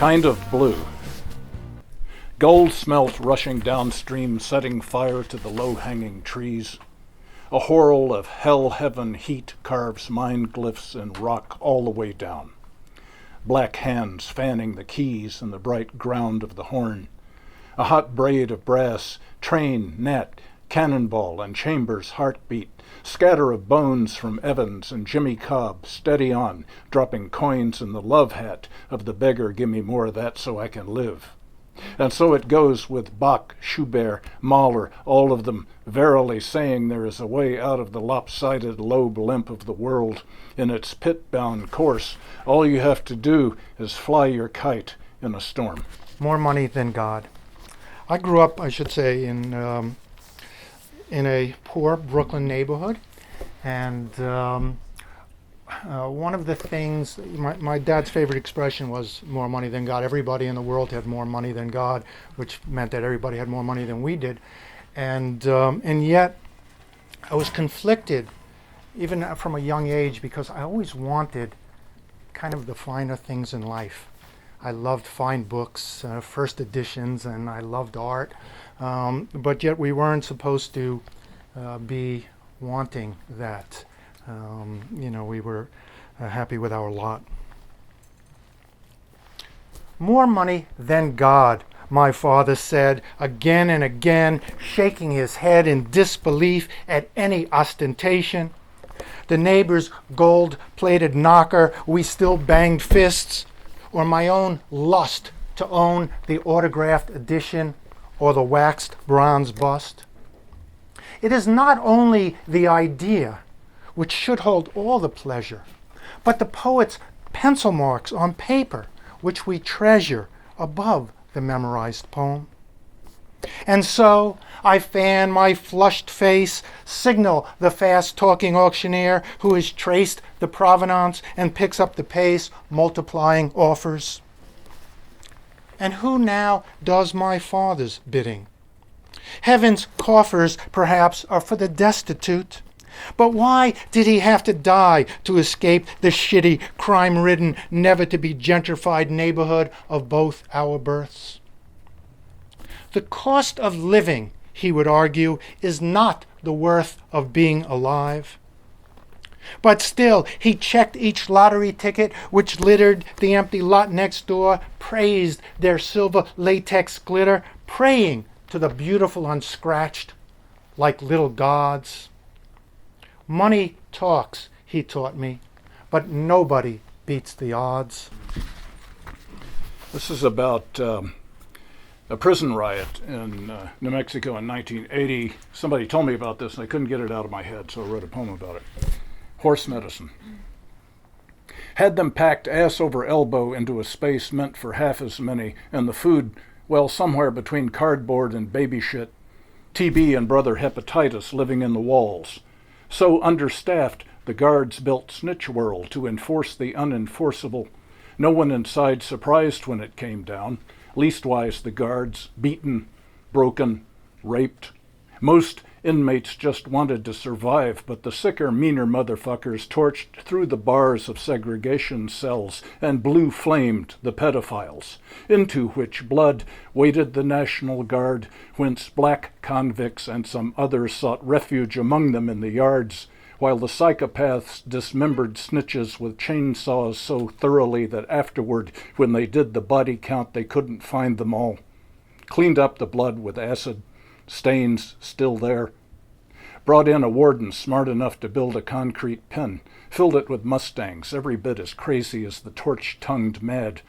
Kind of blue. Gold smelt rushing downstream, setting fire to the low-hanging trees. A whirl of hell-heaven heat carves mind glyphs in rock all the way down. Black hands fanning the keys and the bright ground of the horn. A hot braid of brass, train, net, cannonball, and Chambers' heartbeat. Scatter of bones from Evans and Jimmy Cobb, steady on, dropping coins in the love hat of the beggar, gimme more of that so I can live. And so it goes with Bach, Schubert, Mahler, all of them, verily saying there is a way out of the lopsided lobe limp of the world. In its pit-bound course, all you have to do is fly your kite in a storm. More money than God. I grew up, I should say, in a poor Brooklyn neighborhood, and one of the things, my dad's favorite expression was more money than God. Everybody in the world had more money than God, which meant that everybody had more money than we did. And yet I was conflicted, even from a young age, because I always wanted kind of the finer things in life. I loved fine books, first editions, and I loved art. But yet we weren't supposed to be wanting that. We were happy with our lot. More money than God, my father said again and again, shaking his head in disbelief at any ostentation. The neighbor's gold-plated knocker, we still banged fists, or my own lust to own the autographed edition or the waxed bronze bust. It is not only the idea which should hold all the pleasure, but the poet's pencil marks on paper, which we treasure above the memorized poem. And so I fan my flushed face, signal the fast-talking auctioneer who has traced the provenance and picks up the pace, multiplying offers. And who now does my father's bidding? Heaven's coffers, perhaps, are for the destitute. But why did he have to die to escape the shitty, crime-ridden, never-to-be-gentrified neighborhood of both our births? The cost of living, he would argue, is not the worth of being alive. But still, he checked each lottery ticket which littered the empty lot next door, praised their silver latex glitter, praying to the beautiful unscratched like little gods. Money talks, he taught me, but nobody beats the odds. This is about a prison riot in New Mexico in 1980. Somebody told me about this and I couldn't get it out of my head, so I wrote a poem about it. Horse medicine. Had them packed ass over elbow into a space meant for half as many, and the food, well, somewhere between cardboard and baby shit, TB and brother hepatitis living in the walls. So understaffed, the guards built Snitch World to enforce the unenforceable. No one inside surprised when it came down, leastwise the guards, beaten, broken, raped. Most inmates just wanted to survive, but the sicker, meaner motherfuckers torched through the bars of segregation cells and blue-flamed the pedophiles, into which blood waded the National Guard, whence black convicts and some others sought refuge among them in the yards, while the psychopaths dismembered snitches with chainsaws so thoroughly that afterward, when they did the body count, they couldn't find them all. Cleaned up the blood with acid, stains still there. Brought in a warden smart enough to build a concrete pen, filled it with Mustangs, every bit as crazy as the torch-tongued mad.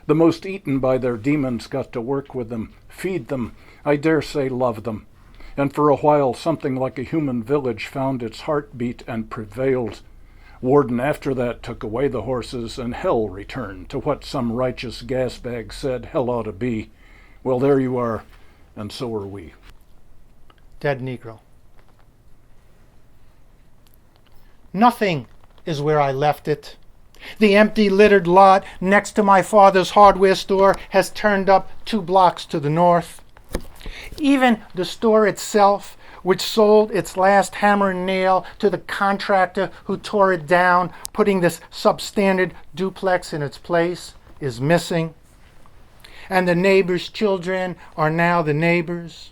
The most eaten by their demons got to work with them, feed them, I dare say love them. And for a while something like a human village found its heartbeat and prevailed. Warden after that took away the horses, and hell returned to what some righteous gasbag said hell ought to be. Well, there you are, and so are we. Dead Negro. Nothing is where I left it. The empty, littered lot next to my father's hardware store has turned up 2 blocks to the north. Even the store itself, which sold its last hammer and nail to the contractor who tore it down, putting this substandard duplex in its place, is missing. and the neighbor's children are now the neighbors,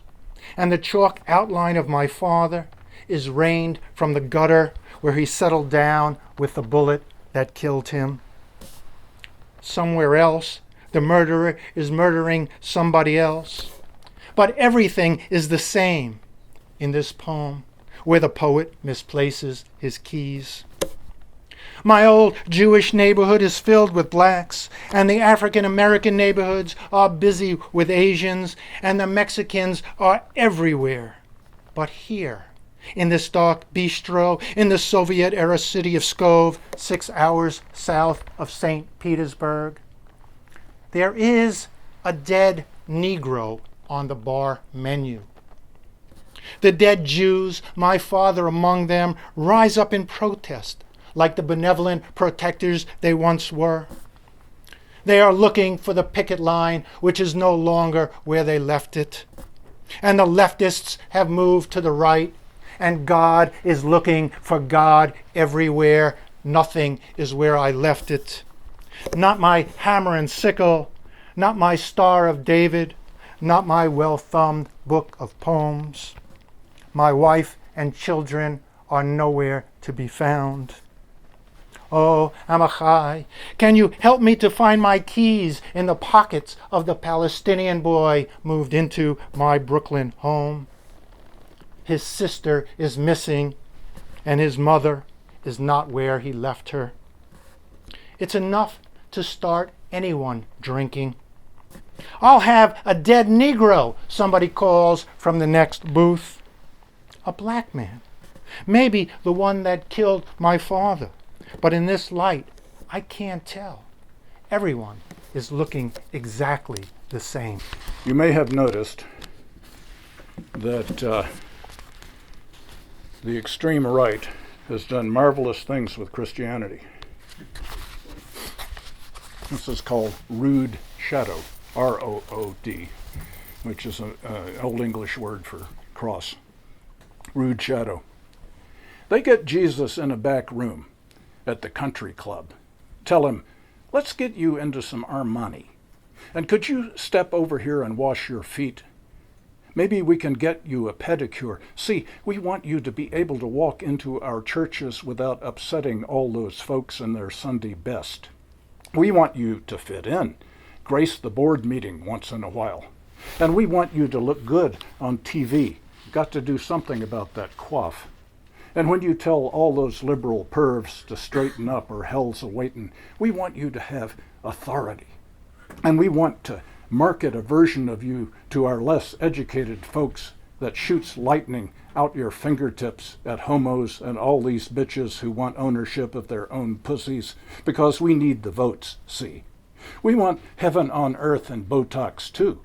and the chalk outline of my father is rained from the gutter where he settled down with the bullet that killed him. Somewhere else, the murderer is murdering somebody else. But everything is the same in this poem, where the poet misplaces his keys. My old Jewish neighborhood is filled with blacks, and the African American neighborhoods are busy with Asians, and the Mexicans are everywhere. But here, in this dark bistro in the Soviet-era city of Pskov, 6 hours south of St. Petersburg, there is a dead Negro on the bar menu. The dead Jews, my father among them, rise up in protest like the benevolent protectors they once were. They are looking for the picket line, which is no longer where they left it. And the leftists have moved to the right, and God is looking for God everywhere. Nothing is where I left it. Not my hammer and sickle, not my Star of David, not my well-thumbed book of poems. My wife and children are nowhere to be found. Oh, Amachai, can you help me to find my keys in the pockets of the Palestinian boy moved into my Brooklyn home? His sister is missing, and his mother is not where he left her. It's enough to start anyone drinking. I'll have a dead Negro, somebody calls from the next booth. A black man, maybe the one that killed my father. But in this light, I can't tell. Everyone is looking exactly the same. You may have noticed that the extreme right has done marvelous things with Christianity. This is called rude shadow, R-O-O-D, which is an Old English word for cross. Rude shadow. They get Jesus in a back room at the country club. Tell him, let's get you into some Armani. And could you step over here and wash your feet? Maybe we can get you a pedicure. See, we want you to be able to walk into our churches without upsetting all those folks in their Sunday best. We want you to fit in, grace the board meeting once in a while. And we want you to look good on TV. Got to do something about that coif. And when you tell all those liberal pervs to straighten up or hell's a-waitin', we want you to have authority. And we want to market a version of you to our less educated folks that shoots lightning out your fingertips at homos and all these bitches who want ownership of their own pussies, because we need the votes, see. We want heaven on earth and Botox too.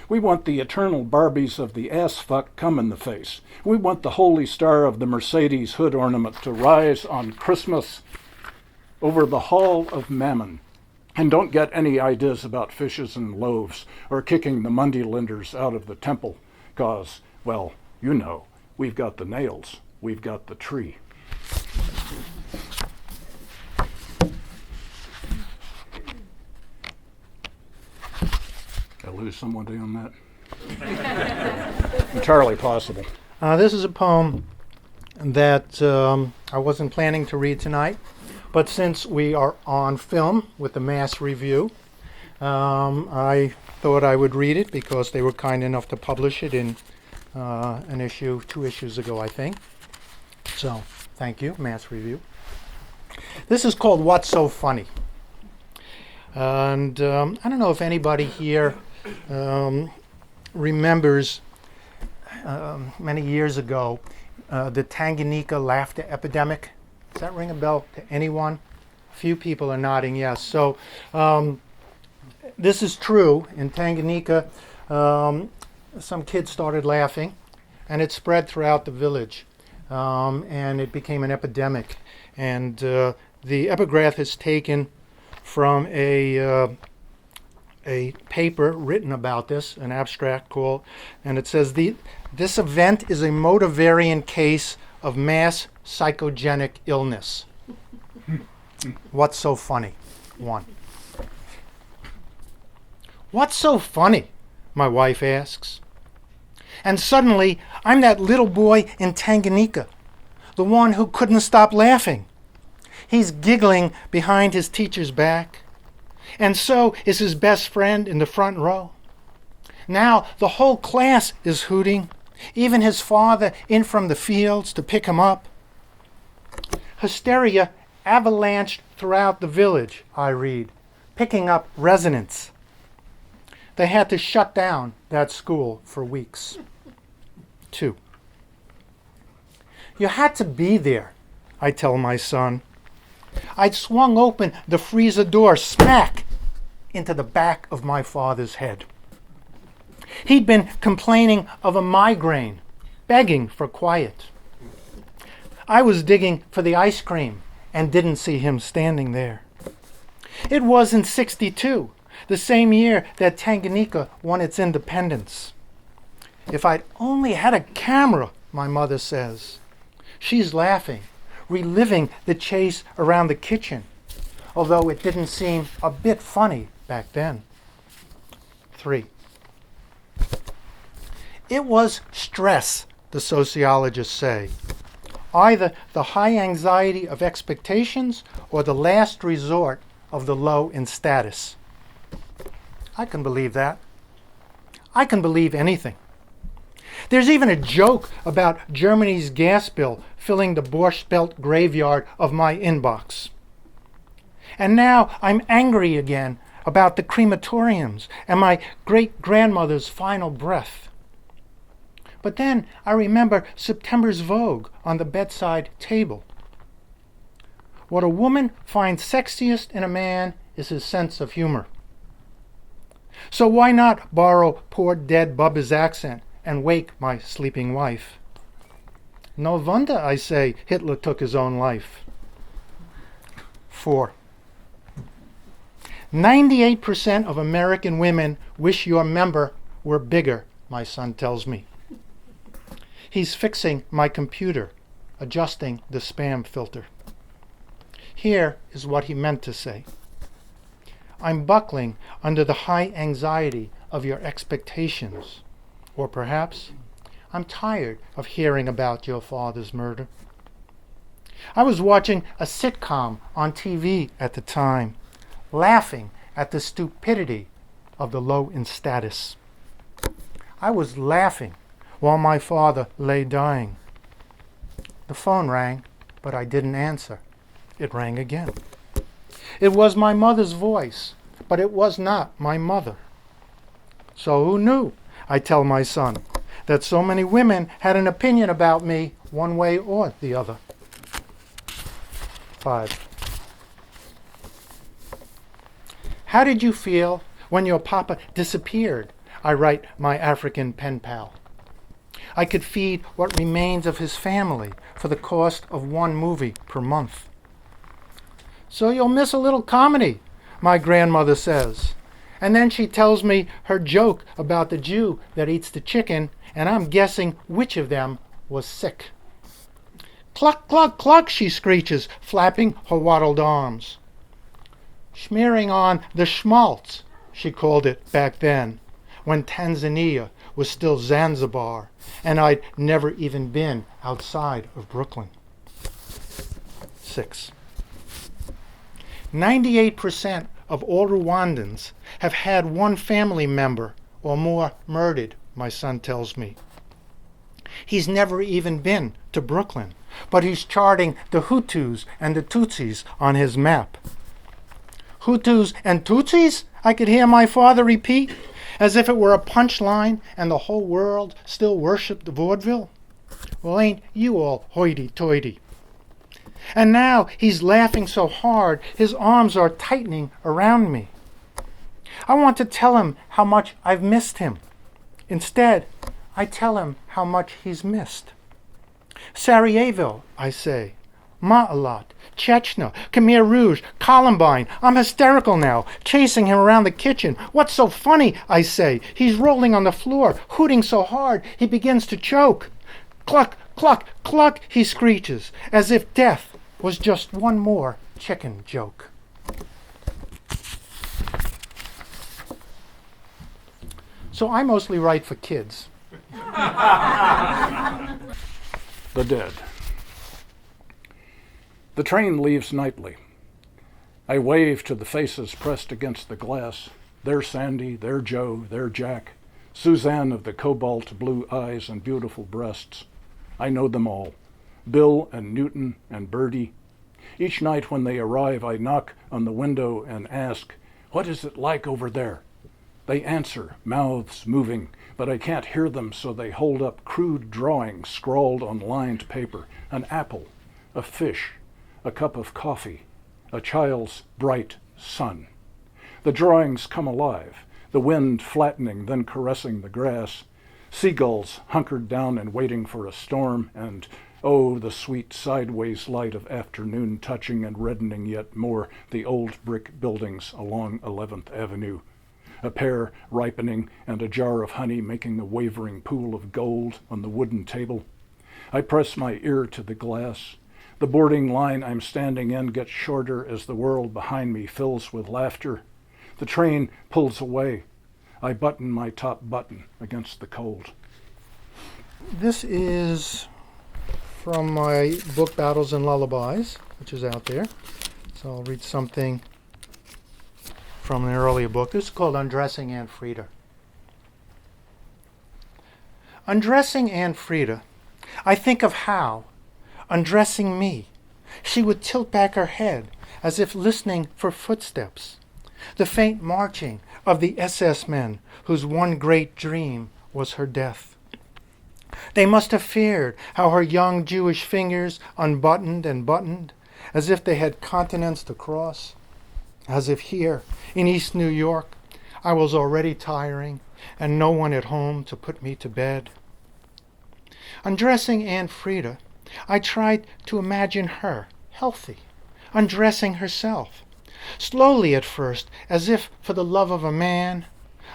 We want the eternal Barbies of the ass fuck come in the face. We want the holy star of the Mercedes hood ornament to rise on Christmas over the hall of Mammon. And don't get any ideas about fishes and loaves or kicking the moneylenders out of the temple, because, well, you know, we've got the nails, we've got the tree. Did I lose somebody on that? Entirely possible. This is a poem that I wasn't planning to read tonight, but since we are on film with the mass review, I thought I would read it because they were kind enough to publish it in an issue, 2 issues ago, I think. So, thank you, mass review. This is called What's So Funny? And I don't know if anybody here remembers many years ago the Tanganyika laughter epidemic. Does that ring a bell to anyone? A few people are nodding yes. So this is true. In Tanganyika, some kids started laughing, and it spread throughout the village, and it became an epidemic. And the epigraph is taken from a paper written about this, an abstract called, and it says, this event is a motivariant case of mass psychogenic illness. What's so funny? 1. "What's so funny?" my wife asks. And suddenly, I'm that little boy in Tanganyika, the one who couldn't stop laughing. He's giggling behind his teacher's back, and so is his best friend in the front row. Now the whole class is hooting, even his father in from the fields to pick him up. Hysteria avalanched throughout the village, I read, picking up residents. They had to shut down that school for weeks. 2. You had to be there, I tell my son. I'd swung open the freezer door smack into the back of my father's head. He'd been complaining of a migraine, begging for quiet. I was digging for the ice cream and didn't see him standing there. It was in '62, the same year that Tanganyika won its independence. If I'd only had a camera, my mother says. She's laughing, reliving the chase around the kitchen, although it didn't seem a bit funny back then. 3. It was stress, the sociologists say. Either the high anxiety of expectations or the last resort of the low in status. I can believe that. I can believe anything. There's even a joke about Germany's gas bill filling the Borscht Belt graveyard of my inbox. And now I'm angry again about the crematoriums and my great-grandmother's final breath. But then I remember September's Vogue on the bedside table. What a woman finds sexiest in a man is his sense of humor. So why not borrow poor dead Bubba's accent and wake my sleeping wife? No wonder, I say, Hitler took his own life. 4. 98% of American women wish your member were bigger, my son tells me. He's fixing my computer, adjusting the spam filter. Here is what he meant to say. I'm buckling under the high anxiety of your expectations. Or perhaps I'm tired of hearing about your father's murder. I was watching a sitcom on TV at the time, laughing at the stupidity of the low in status. I was laughing while my father lay dying. The phone rang, but I didn't answer. It rang again. It was my mother's voice, but it was not my mother. So who knew, I tell my son, that so many women had an opinion about me one way or the other. 5. How did you feel when your papa disappeared? I write my African pen pal. I could feed what remains of his family for the cost of one movie per month. So you'll miss a little comedy, my grandmother says. And then she tells me her joke about the Jew that eats the chicken, and I'm guessing which of them was sick. Cluck, cluck, cluck, she screeches, flapping her wattled arms. Smearing on the schmaltz, she called it back then, when Tanzania was still Zanzibar, and I'd never even been outside of Brooklyn. 6. 98% of all Rwandans have had one family member or more murdered, my son tells me. He's never even been to Brooklyn, but he's charting the Hutus and the Tutsis on his map. Hutus and Tutsis? I could hear my father repeat, as if it were a punchline and the whole world still worshipped vaudeville. Well, ain't you all hoity-toity? And now he's laughing so hard, his arms are tightening around me. I want to tell him how much I've missed him. Instead, I tell him how much he's missed. Sarajevo, I say. Ma'alat, Chechnya, Khmer Rouge, Columbine. I'm hysterical now, chasing him around the kitchen. What's so funny, I say. He's rolling on the floor, hooting so hard he begins to choke. Cluck, cluck, cluck, he screeches, as if death was just one more chicken joke. so I mostly write for kids. The dead. The train leaves nightly. I wave to the faces pressed against the glass. They're Sandy, they're Joe, they're Jack, Suzanne of the cobalt blue eyes and beautiful breasts. I know them all, Bill and Newton and Birdie. Each night when they arrive, I knock on the window and ask, "What is it like over there?" They answer, mouths moving, but I can't hear them, so they hold up crude drawings scrawled on lined paper, an apple, a fish, a cup of coffee, a child's bright sun. The drawings come alive, the wind flattening, then caressing the grass, seagulls hunkered down and waiting for a storm, and oh, the sweet sideways light of afternoon touching and reddening yet more the old brick buildings along 11th Avenue. A pear ripening and a jar of honey making a wavering pool of gold on the wooden table. I press my ear to the glass. The boarding line I'm standing in gets shorter as the world behind me fills with laughter. The train pulls away. I button my top button against the cold. This is from my book Battles and Lullabies, which is out there. So I'll read something from an earlier book. This is called Undressing Aunt Frida. Undressing Aunt Frida, I think of how, undressing me, she would tilt back her head as if listening for footsteps, the faint marching of the SS men whose one great dream was her death. They must have feared how her young Jewish fingers unbuttoned and buttoned, as if they had continents to cross, as if here in East New York I was already tiring and no one at home to put me to bed. Undressing Aunt Frida, I tried to imagine her healthy, undressing herself, slowly at first, as if for the love of a man,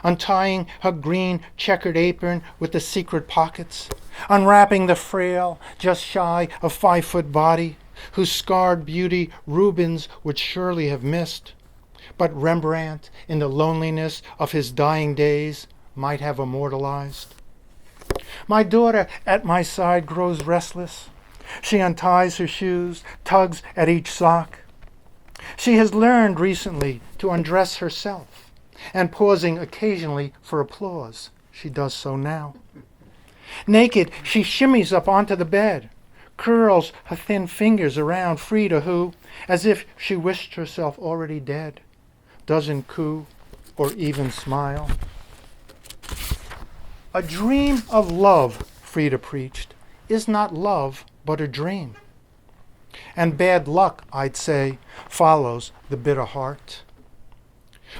untying her green checkered apron with the secret pockets, unwrapping the frail, just shy of 5-foot body, whose scarred beauty Rubens would surely have missed, but Rembrandt, in the loneliness of his dying days, might have immortalized. My daughter at my side grows restless. She unties her shoes, tugs at each sock. She has learned recently to undress herself, and pausing occasionally for applause, she does so now. Naked, she shimmies up onto the bed, curls her thin fingers around Frida, who, as if she wished herself already dead, doesn't coo or even smile. A dream of love, Frida preached, is not love but a dream. And bad luck, I'd say, follows the bitter heart.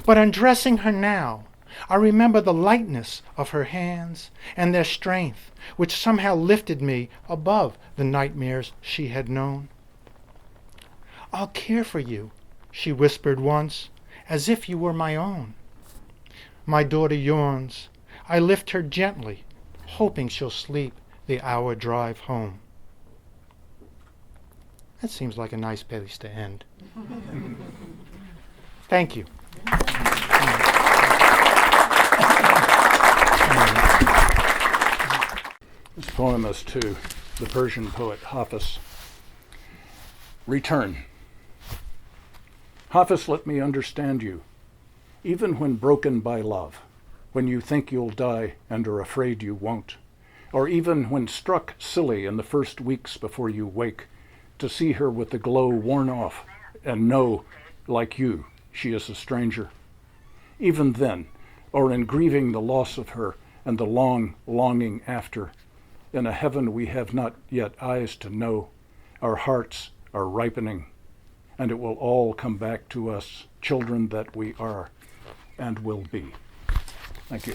But undressing her now, I remember the lightness of her hands and their strength, which somehow lifted me above the nightmares she had known. "I'll care for you," she whispered once, "as if you were my own." My daughter yawns. I lift her gently, hoping she'll sleep the hour drive home. That seems like a nice place to end. Thank you. This poem is to the Persian poet Hafiz. Return. Hafiz, let me understand you, even when broken by love, when you think you'll die and are afraid you won't, or even when struck silly in the first weeks before you wake, to see her with the glow worn off and know, like you, she is a stranger. Even then, or in grieving the loss of her and the long longing after, in a heaven we have not yet eyes to know, our hearts are ripening, and it will all come back to us, children that we are and will be. Thank you.